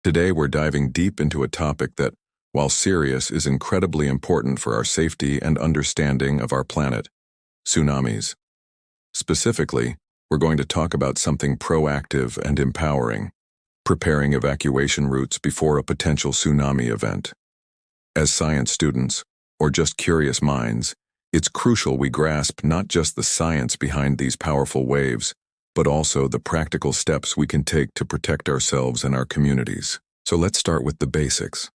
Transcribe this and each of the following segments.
Today we're diving deep into a topic that, while serious, is incredibly important for our safety and understanding of our planet: tsunamis. Specifically, we're going to talk about something proactive and empowering: preparing evacuation routes before a potential tsunami event. As science students, or just curious minds, it's crucial we grasp not just the science behind these powerful waves, but also the practical steps we can take to protect ourselves and our communities. So let's start with the basics.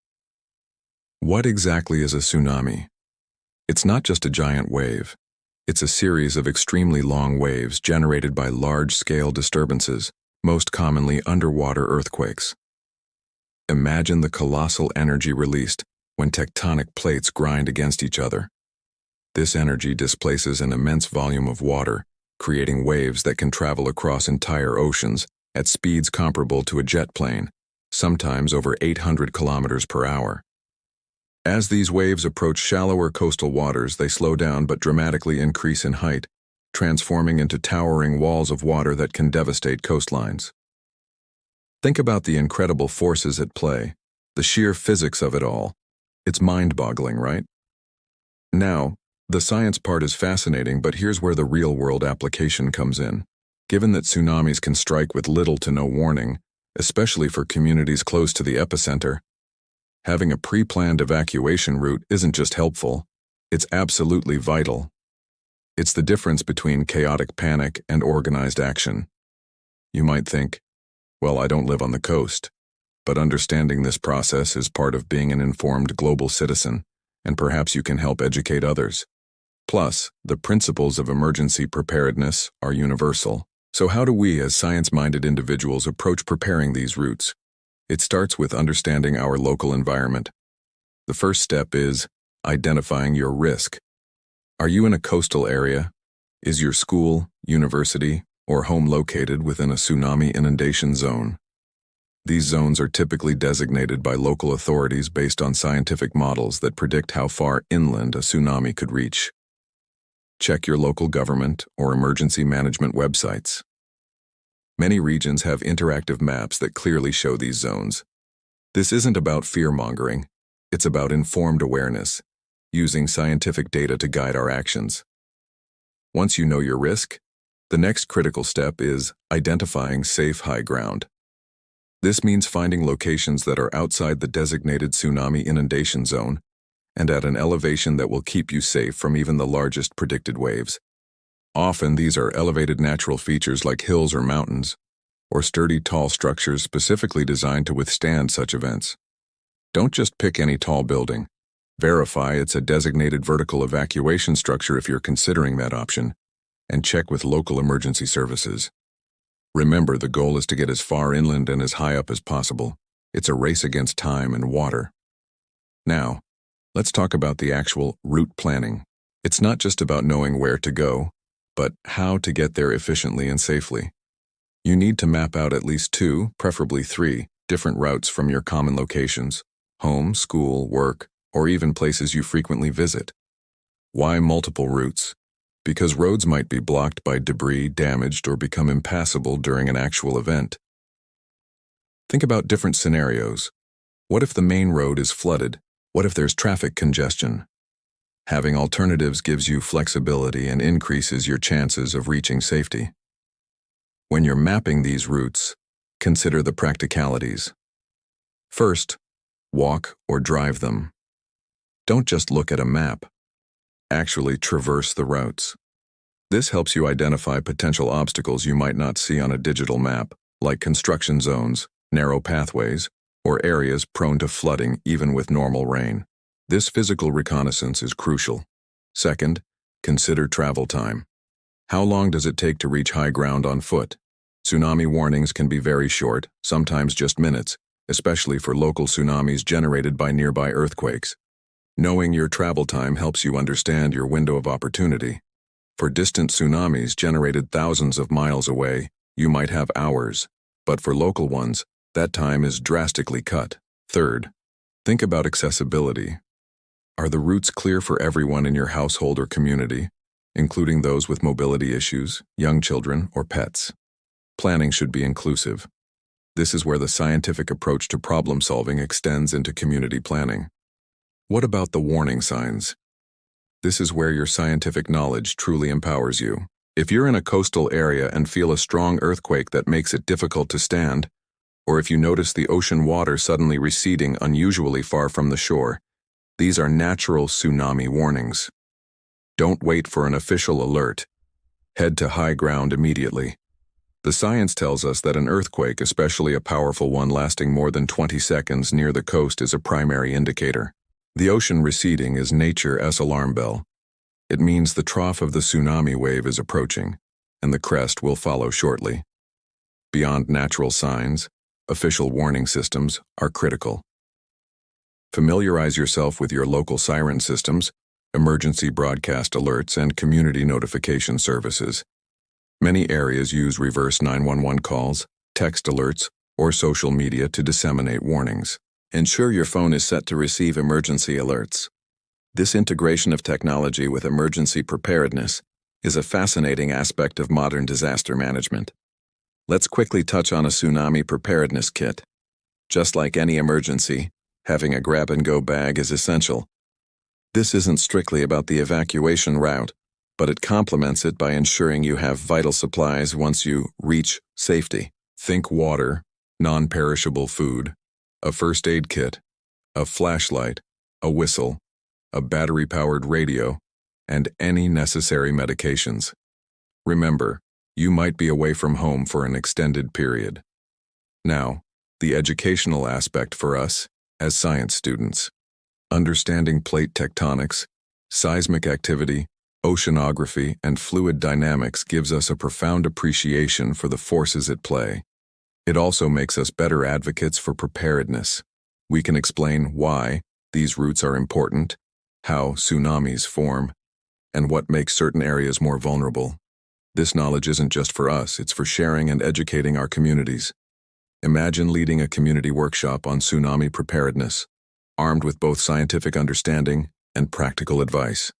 What exactly is a tsunami? It's not just a giant wave. It's a series of extremely long waves generated by large-scale disturbances, most commonly underwater earthquakes. Imagine the colossal energy released when tectonic plates grind against each other. This energy displaces an immense volume of water, creating waves that can travel across entire oceans at speeds comparable to a jet plane, sometimes over 800 kilometers per hour. As these waves approach shallower coastal waters, they slow down but dramatically increase in height, transforming into towering walls of water that can devastate coastlines. Think about the incredible forces at play, the sheer physics of it all. It's mind-boggling, right? Now, the science part is fascinating, but here's where the real-world application comes in. Given that tsunamis can strike with little to no warning, especially for communities close to the epicenter, having a pre-planned evacuation route isn't just helpful, it's absolutely vital. It's the difference between chaotic panic and organized action. You might think, well, I don't live on the coast, but understanding this process is part of being an informed global citizen, and perhaps you can help educate others. Plus, the principles of emergency preparedness are universal. So how do we, as science-minded individuals, approach preparing these routes? It starts with understanding our local environment. The first step is identifying your risk. Are you in a coastal area? Is your school, university, or home located within a tsunami inundation zone? These zones are typically designated by local authorities based on scientific models that predict how far inland a tsunami could reach. Check your local government or emergency management websites. Many regions have interactive maps that clearly show these zones. This isn't about fear-mongering, it's about informed awareness, using scientific data to guide our actions. Once you know your risk, the next critical step is identifying safe high ground. This means finding locations that are outside the designated tsunami inundation zone and at an elevation that will keep you safe from even the largest predicted waves. Often these are elevated natural features like hills or mountains, or sturdy tall structures specifically designed to withstand such events. Don't just pick any tall building. Verify it's a designated vertical evacuation structure if you're considering that option, and check with local emergency services. Remember, the goal is to get as far inland and as high up as possible. It's a race against time and water. Now, let's talk about the actual route planning. It's not just about knowing where to go, but how to get there efficiently and safely. You need to map out at least 2, preferably 3, different routes from your common locations: home, school, work, or even places you frequently visit. Why multiple routes? Because roads might be blocked by debris, damaged, or become impassable during an actual event. Think about different scenarios. What if the main road is flooded? What if there's traffic congestion? Having alternatives gives you flexibility and increases your chances of reaching safety. When you're mapping these routes, consider the practicalities. First, walk or drive them. Don't just look at a map. Actually traverse the routes. This helps you identify potential obstacles you might not see on a digital map, like construction zones, narrow pathways, or areas prone to flooding even with normal rain. This physical reconnaissance is crucial. Second, consider travel time. How long does it take to reach high ground on foot? Tsunami warnings can be very short, sometimes just minutes, especially for local tsunamis generated by nearby earthquakes. Knowing your travel time helps you understand your window of opportunity. For distant tsunamis generated thousands of miles away, you might have hours, but for local ones, that time is drastically cut. Third, think about accessibility. Are the routes clear for everyone in your household or community, including those with mobility issues, young children, or pets? Planning should be inclusive. This is where the scientific approach to problem solving extends into community planning. What about the warning signs? This is where your scientific knowledge truly empowers you. If you're in a coastal area and feel a strong earthquake that makes it difficult to stand, or if you notice the ocean water suddenly receding unusually far from the shore, these are natural tsunami warnings. Don't wait for an official alert. Head to high ground immediately. The science tells us that an earthquake, especially a powerful one lasting more than 20 seconds near the coast, is a primary indicator. The ocean receding is nature's alarm bell. It means the trough of the tsunami wave is approaching, and the crest will follow shortly. Beyond natural signs, official warning systems are critical. Familiarize yourself with your local siren systems, emergency broadcast alerts, and community notification services. Many areas use reverse 911 calls, text alerts, or social media to disseminate warnings. Ensure your phone is set to receive emergency alerts. This integration of technology with emergency preparedness is a fascinating aspect of modern disaster management. Let's quickly touch on a tsunami preparedness kit. Just like any emergency, having a grab-and-go bag is essential. This isn't strictly about the evacuation route, but it complements it by ensuring you have vital supplies once you reach safety. Think water, non-perishable food, a first aid kit, a flashlight, a whistle, a battery-powered radio, and any necessary medications. Remember, you might be away from home for an extended period. Now, the educational aspect for us as science students. Understanding plate tectonics, seismic activity, oceanography, and fluid dynamics gives us a profound appreciation for the forces at play. It also makes us better advocates for preparedness. We can explain why these routes are important, how tsunamis form, and what makes certain areas more vulnerable. This knowledge isn't just for us, it's for sharing and educating our communities. Imagine leading a community workshop on tsunami preparedness, armed with both scientific understanding and practical advice.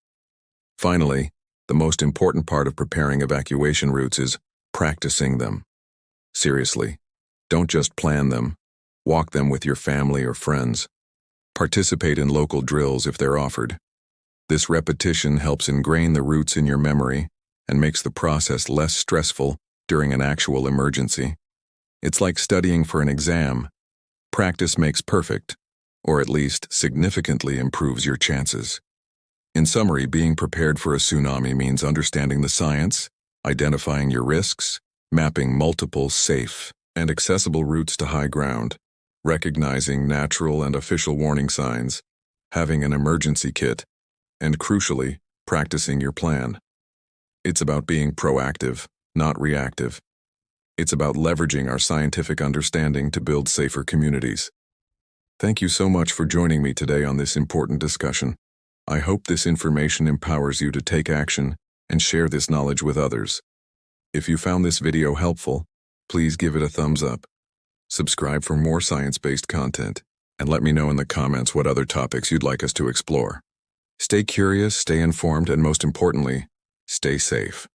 Finally, the most important part of preparing evacuation routes is practicing them. Seriously, don't just plan them, walk them with your family or friends. Participate in local drills if they're offered. This repetition helps ingrain the routes in your memory and makes the process less stressful during an actual emergency. It's like studying for an exam. Practice makes perfect, or at least significantly improves your chances. In summary, being prepared for a tsunami means understanding the science, identifying your risks, mapping multiple safe and accessible routes to high ground, recognizing natural and official warning signs, having an emergency kit, and crucially, practicing your plan. It's about being proactive, not reactive. It's about leveraging our scientific understanding to build safer communities. Thank you so much for joining me today on this important discussion. I hope this information empowers you to take action and share this knowledge with others. If you found this video helpful, please give it a thumbs up. Subscribe for more science-based content, and let me know in the comments what other topics you'd like us to explore. Stay curious, stay informed, and most importantly, stay safe.